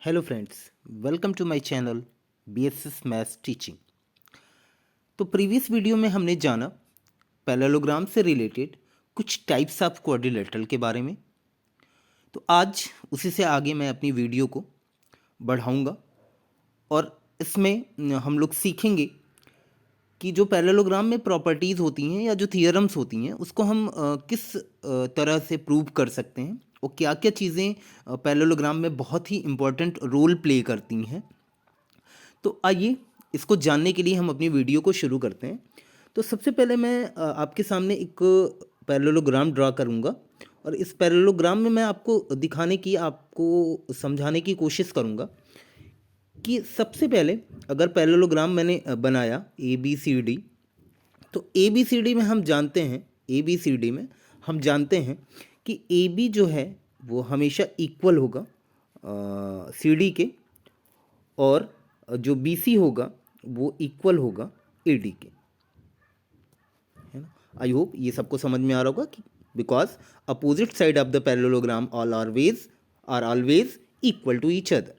Hello friends, welcome to my channel BSS maths teaching. तो previous video में हमने जाना पैरेललोग्राम से रिलेटेड कुछ टाइप्स ऑफ क्वाड्रिलेटरल के बारे में। तो आज उसी से आगे मैं अपनी वीडियो को बढ़ाऊंगा और इसमें हम लोग सीखेंगे कि जो पैरेललोग्राम में प्रॉपर्टीज़ होती हैं या जो थियरम्स होती हैं उसको हम किस तरह से प्रूव कर सकते हैं और क्या क्या चीज़ें पैरेललोग्राम में बहुत ही इम्पोर्टेंट रोल प्ले करती हैं। तो आइए इसको जानने के लिए हम अपनी वीडियो को शुरू करते हैं। तो सबसे पहले मैं आपके सामने एक पैरेललोग्राम ड्रा करूंगा और इस पैरेललोग्राम में मैं आपको दिखाने की, आपको समझाने की कोशिश करूंगा कि सबसे पहले अगर पैरेललोग्राम मैंने बनाया ए बी सी डी, तो ए बी सी डी में हम जानते हैं, ए बी सी डी में हम जानते हैं कि ए बी जो है वो हमेशा इक्वल होगा सी डी के, और जो बी सी होगा वो इक्वल होगा ए डी के, है ना। आई होप ये सबको समझ में आ रहा होगा कि because opposite side of the parallelogram are always equal to each other.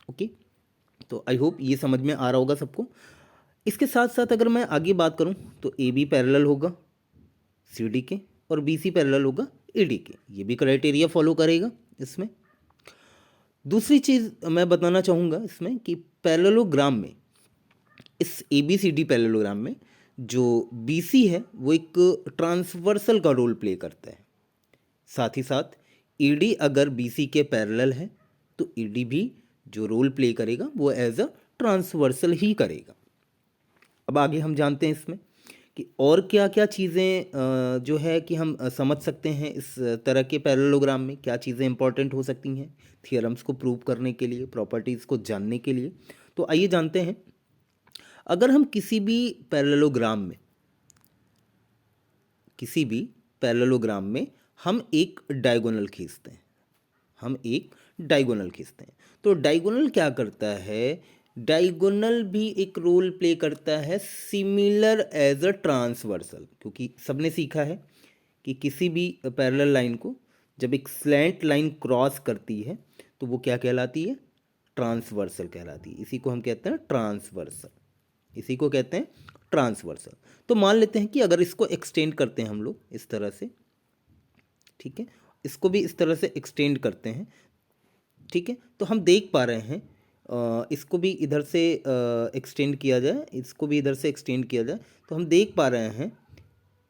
Okay, तो आई होप ये समझ में आ रहा होगा सबको। इसके साथ साथ अगर मैं आगे बात करूं तो ए बी पैरेलल होगा सी डी के और बी सी पैरेलल होगा ए डी के। ये भी क्राइटेरिया फॉलो करेगा इसमें। दूसरी चीज़ मैं बताना चाहूँगा इसमें कि पैरेललोग्राम में, इस A B C D parallelogram में जो बी सी है वो एक ट्रांसवर्सल का रोल प्ले करता है। साथ ही साथ ई डी अगर बी सी के पैरेलल है तो ई डी भी जो रोल प्ले करेगा वो एज अ ट्रांसवर्सल ही करेगा। अब आगे हम जानते हैं इसमें कि और क्या क्या चीज़ें जो है कि हम समझ सकते हैं इस तरह के पैरेललोग्राम में, क्या चीज़ें इंपॉर्टेंट हो सकती हैं थियरम्स को प्रूव करने के लिए, प्रॉपर्टीज़ को जानने के लिए। तो आइए जानते हैं। अगर हम किसी भी पैरेललोग्राम में हम एक डायगोनल खींचते हैं, तो डायगोनल क्या करता है, डायगोनल भी एक रोल प्ले करता है सिमिलर एज अ ट्रांसवर्सल। क्योंकि सबने सीखा है कि किसी भी पैरेलल लाइन को जब एक स्लैंट लाइन क्रॉस करती है तो वो क्या कहलाती है, ट्रांसवर्सल कहलाती है। इसी को हम कहते हैं ट्रांसवर्सल। तो मान लेते हैं कि अगर इसको एक्सटेंड करते हैं हम लोग इस तरह से, ठीक है, इसको भी इस तरह से एक्सटेंड करते हैं, ठीक है, तो हम देख पा रहे हैं इसको भी इधर से एक्सटेंड किया जाए, इसको भी इधर से एक्सटेंड किया जाए, तो हम देख पा रहे हैं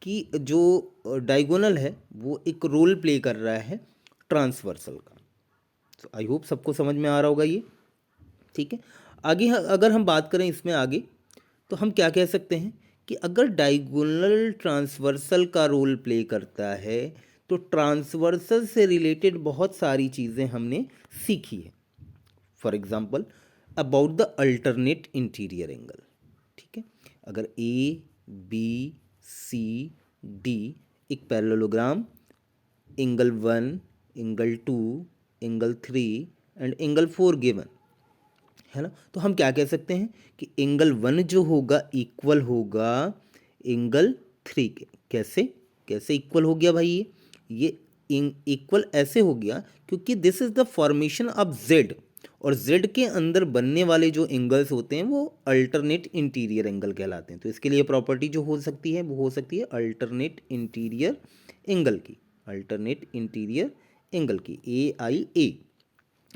कि जो डायगोनल है वो एक रोल प्ले कर रहा है ट्रांसवर्सल का। तो आई होप सबको समझ में आ रहा होगा ये, ठीक है। आगे अगर हम बात करें इसमें आगे, तो हम क्या कह सकते हैं कि अगर डायगोनल ट्रांसवर्सल का रोल प्ले करता है तो ट्रांसवर्सल से रिलेटेड बहुत सारी चीज़ें हमने सीखी है। For example about the alternate interior angle, ठीक है। अगर ए बी सी डी एक parallelogram, angle 1, angle 2, angle 3 and angle 4 given है ना, तो हम क्या कह सकते हैं कि एंगल 1 जो होगा इक्वल होगा एंगल 3 के। कैसे इक्वल हो गया भाई, ये इक्वल ऐसे हो गया क्योंकि this is the formation of Z, और जेड के अंदर बनने वाले जो एंगल्स होते हैं वो अल्टरनेट इंटीरियर एंगल कहलाते हैं। तो इसके लिए प्रॉपर्टी जो हो सकती है वो हो सकती है अल्टरनेट इंटीरियर एंगल की AIA।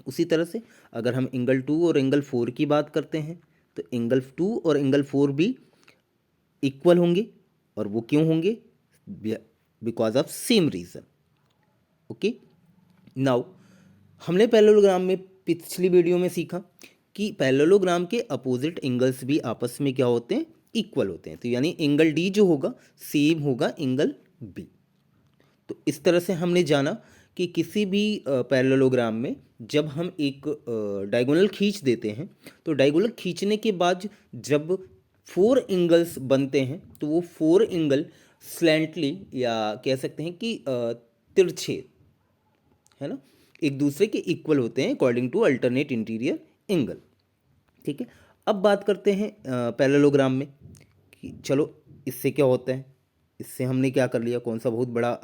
उसी तरह से अगर हम एंगल 2 और एंगल 4 की बात करते हैं तो एंगल 2 और एंगल 4 भी इक्वल होंगे, और वो क्यों होंगे, because of same reason. Okay, now हमने पैरेललोग्राम में पिछली वीडियो में सीखा कि पैरेललोग्राम के अपोजिट एंगल्स भी आपस में क्या होते हैं, इक्वल होते हैं। तो यानी एंगल डी जो होगा सेम होगा एंगल बी। तो इस तरह से हमने जाना कि किसी भी पैरेललोग्राम में जब हम एक डायगोनल खींच देते हैं तो डायगोनल खींचने के बाद जब 4 एंगल्स बनते हैं तो वो 4 एंगल स्लैंटली, या कह सकते हैं कि तिरछे, है ना, एक दूसरे के इक्वल होते हैं according to alternate interior angle, ठीक है। अब बात करते हैं पैरेललोग्राम में कि चलो इससे क्या होता है, इससे हमने क्या कर लिया, कौन सा बहुत बड़ा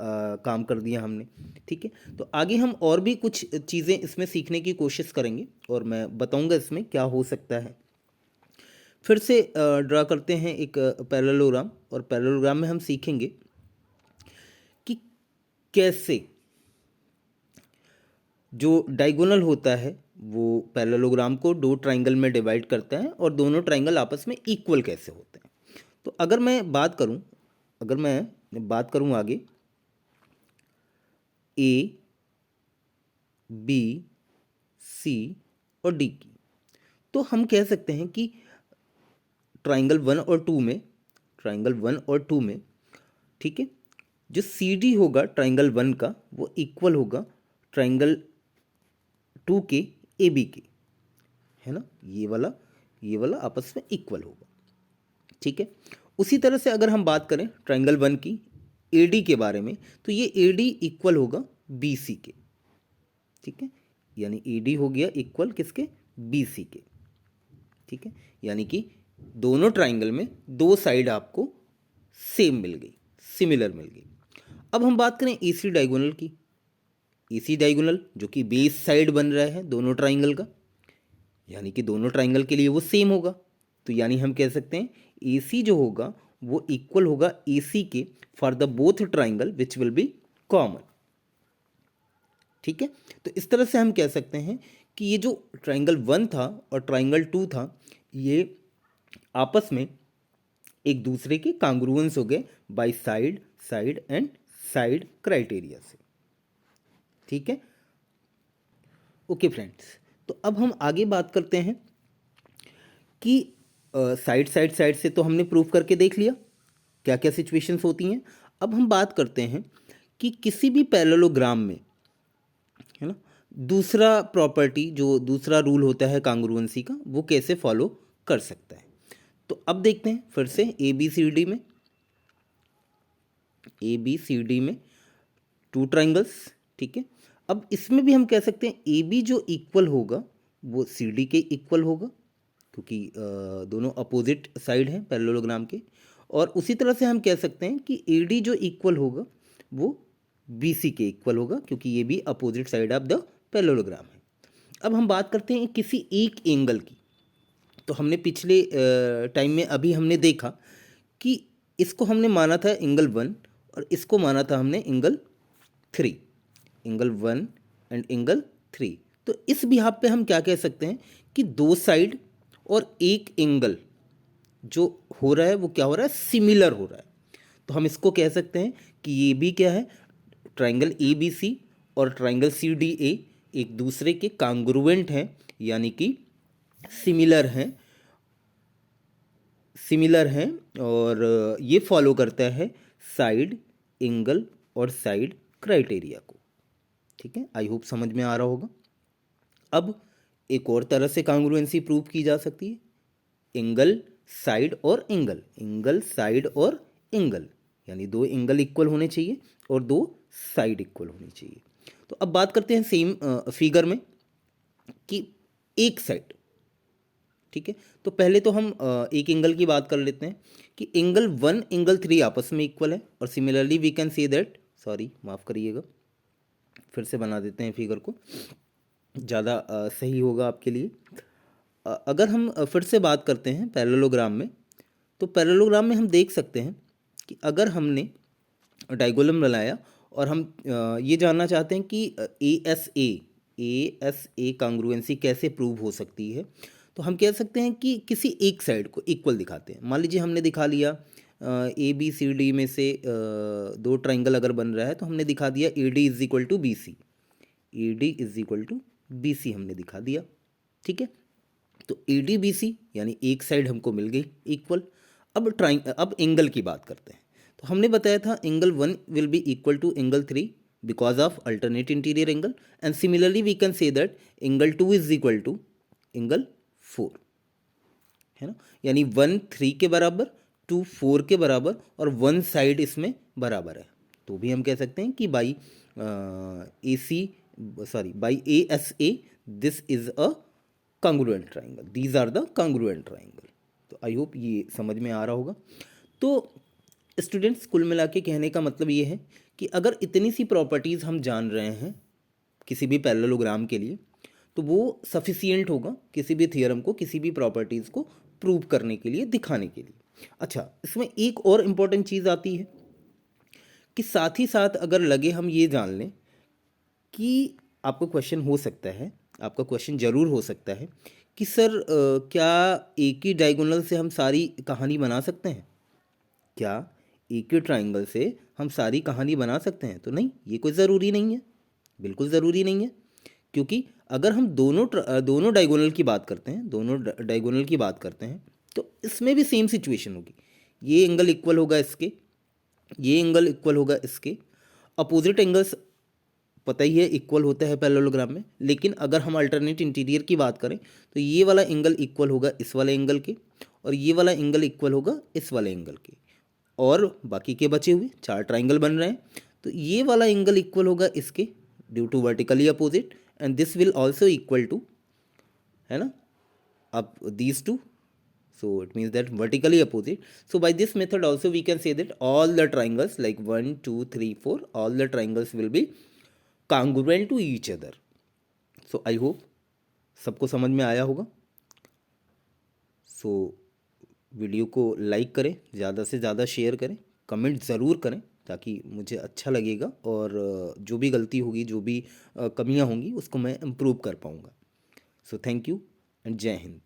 काम कर दिया हमने। ठीक है, तो आगे हम और भी कुछ चीज़ें इसमें सीखने की कोशिश करेंगे और मैं बताऊंगा इसमें क्या हो सकता है। फिर से ड्रा करते हैं एक पैरेललोग्राम, और पैरेललोग्राम में हम सीखेंगे कि कैसे जो डायगोनल होता है वो पैरेललोग्राम को दो ट्राइंगल में डिवाइड करता है और दोनों ट्राइंगल आपस में इक्वल कैसे होते हैं। तो अगर मैं बात करूं आगे ए, बी, सी और डी की, तो हम कह सकते हैं कि ट्राइंगल वन और टू में, ठीक है, जो सी डी होगा ट्राइंगल वन का वो इक्वल होगा ट्राइंगल टू के ए बी के, है ना, ये वाला आपस में इक्वल होगा। ठीक है, उसी तरह से अगर हम बात करें ट्राइंगल वन की ए डी के बारे में, तो ये ए डी इक्वल होगा बी सी के। ठीक है, यानी ए डी हो गया इक्वल किसके, बी सी के। ठीक है, यानी कि दोनों ट्राइंगल में दो साइड आपको सेम मिल गई, सिमिलर मिल गई। अब हम बात करें एसी डायगोनल की। एसी डायगोनल जो कि बेस साइड बन रहा है दोनों ट्राइंगल का, यानी कि दोनों ट्राइंगल के लिए वो सेम होगा। तो यानी हम कह सकते हैं एसी जो होगा वो इक्वल होगा एसी के for the both triangle which will be common. ठीक है, तो इस तरह से हम कह सकते हैं कि ये जो ट्राइंगल वन था और ट्राइंगल टू था ये आपस में एक दूसरे के कांग्रुएंस हो गए by side, side and side criteria से। ठीक है, ओके फ्रेंड्स, तो अब हम आगे बात करते हैं कि साइड से तो हमने प्रूफ करके देख लिया क्या क्या सिचुएशंस होती हैं। अब हम बात करते हैं कि किसी भी पैरेललोग्राम में, है ना, दूसरा प्रॉपर्टी जो दूसरा रूल होता है कांग्रुएंसी का वो कैसे फॉलो कर सकता है। तो अब देखते हैं फिर से ए बी सी डी में टू ट्राइंगल्स। ठीक है, अब इसमें भी हम कह सकते हैं ए बी जो इक्वल होगा वो सी डी के इक्वल होगा, क्योंकि दोनों अपोजिट साइड हैं पैरेललोग्राम के। और उसी तरह से हम कह सकते हैं कि ए डी जो इक्वल होगा वो बी सी के इक्वल होगा, क्योंकि ये भी opposite side of the parallelogram है। अब हम बात करते हैं किसी एक एंगल की। तो हमने पिछले टाइम में अभी हमने देखा कि इसको हमने माना था एंगल वन और इसको माना था हमने angle three, angle one and angle three. तो इस बिहाफ पे हम क्या कह सकते हैं कि दो साइड और एक एंगल जो हो रहा है वो क्या हो रहा है, सिमिलर हो रहा है। तो हम इसको कह सकते हैं कि ये भी क्या है, ट्राइंगल ए बी सी और ट्राइंगल सी डी ए एक दूसरे के कांग्रुएंट हैं, यानी कि सिमिलर हैं और ये फॉलो करता है साइड, एंगल और साइड क्राइटेरिया को। ठीक है, आई होप समझ में आ रहा होगा। अब एक और तरह से कांग्रुएंसी प्रूव की जा सकती है, एंगल साइड और एंगल, एंगल साइड और एंगल, यानी दो एंगल इक्वल होने चाहिए और दो साइड इक्वल होनी चाहिए। तो अब बात करते हैं सेम फिगर में कि एक साइड। ठीक है, तो पहले तो हम एक एंगल की बात कर लेते हैं कि एंगल वन एंगल थ्री आपस में इक्वल है, और similarly we can say that, sorry माफ़ करिएगा, फिर से बना देते हैं फिगर को, ज़्यादा सही होगा आपके लिए। अगर हम फिर से बात करते हैं पैरेललोग्राम में, तो पैरेललोग्राम में हम देख सकते हैं कि अगर हमने डायगोनल बनाया और हम ये जानना चाहते हैं कि ए एस ए कांग्रुएंसी कैसे प्रूव हो सकती है, तो हम कह सकते हैं कि किसी एक साइड को इक्वल दिखाते हैं। मान लीजिए हमने दिखा लिया ए बी सी डी में से दो ट्राइंगल अगर बन रहा है तो हमने दिखा दिया A D is equal to B C, A D is equal to B C हमने दिखा दिया। ठीक है, तो ए डी बी सी यानी एक साइड हमको मिल गई इक्वल। अब एंगल की बात करते हैं। तो हमने बताया था angle one will be equal to angle three because of alternate interior angle, and similarly we can say that angle two is equal to angle four, है ना, यानी वन थ्री के बराबर, टू फोर के बराबर और वन साइड इसमें बराबर है। तो भी हम कह सकते हैं कि by A S A this is a congruent triangle, these are the congruent triangle। तो आई होप ये समझ में आ रहा होगा। तो स्टूडेंट्स, कुल मिला के कहने का मतलब ये है कि अगर इतनी सी प्रॉपर्टीज़ हम जान रहे हैं किसी भी पैरेललोग्राम के लिए, तो वो सफिशियंट होगा किसी भी थियरम को, किसी भी प्रॉपर्टीज़ को प्रूव करने के लिए, दिखाने के लिए। अच्छा, इसमें एक और इम्पॉर्टेंट चीज़ आती है कि साथ ही साथ अगर लगे हम ये जान लें कि आपको क्वेश्चन हो सकता है, आपका क्वेश्चन ज़रूर हो सकता है कि सर क्या एक ही डायगोनल से हम सारी कहानी बना सकते हैं? क्या एक ही ट्राइंगल से हम सारी कहानी बना सकते हैं? तो नहीं, ये कोई ज़रूरी नहीं है, बिल्कुल ज़रूरी नहीं है। क्योंकि अगर हम दोनों डायगोनल की बात करते हैं, दोनों डायगोनल की बात करते हैं, तो इसमें भी सेम सिचुएशन होगी। ये एंगल इक्वल होगा इसके, ये एंगल इक्वल होगा इसके। अपोजिट एंगल्स पता ही है इक्वल होता है पैरेललोग्राम में, लेकिन अगर हम अल्टरनेट इंटीरियर की बात करें तो ये वाला एंगल इक्वल होगा इस वाले एंगल के, और ये वाला एंगल इक्वल होगा इस वाले एंगल के, और बाकी के बचे हुए 4 ट्राइंगल बन रहे हैं, तो ये वाला एंगल इक्वल होगा इसके due to vertically opposite, and this will also equal to, है ना, अब these two, so it means that vertically opposite. So by this method also we can say that all the triangles like 1 2 3 4, all the triangles will be congruent to each other. So I hope सबको समझ में आया होगा। So video को like करें, ज़्यादा से ज़्यादा शेयर करें, कमेंट ज़रूर करें ताकि मुझे अच्छा लगेगा, और जो भी गलती होगी, जो भी कमियां होंगी, उसको मैं इम्प्रूव कर पाऊँगा। सो थैंक यू एंड जय हिंद।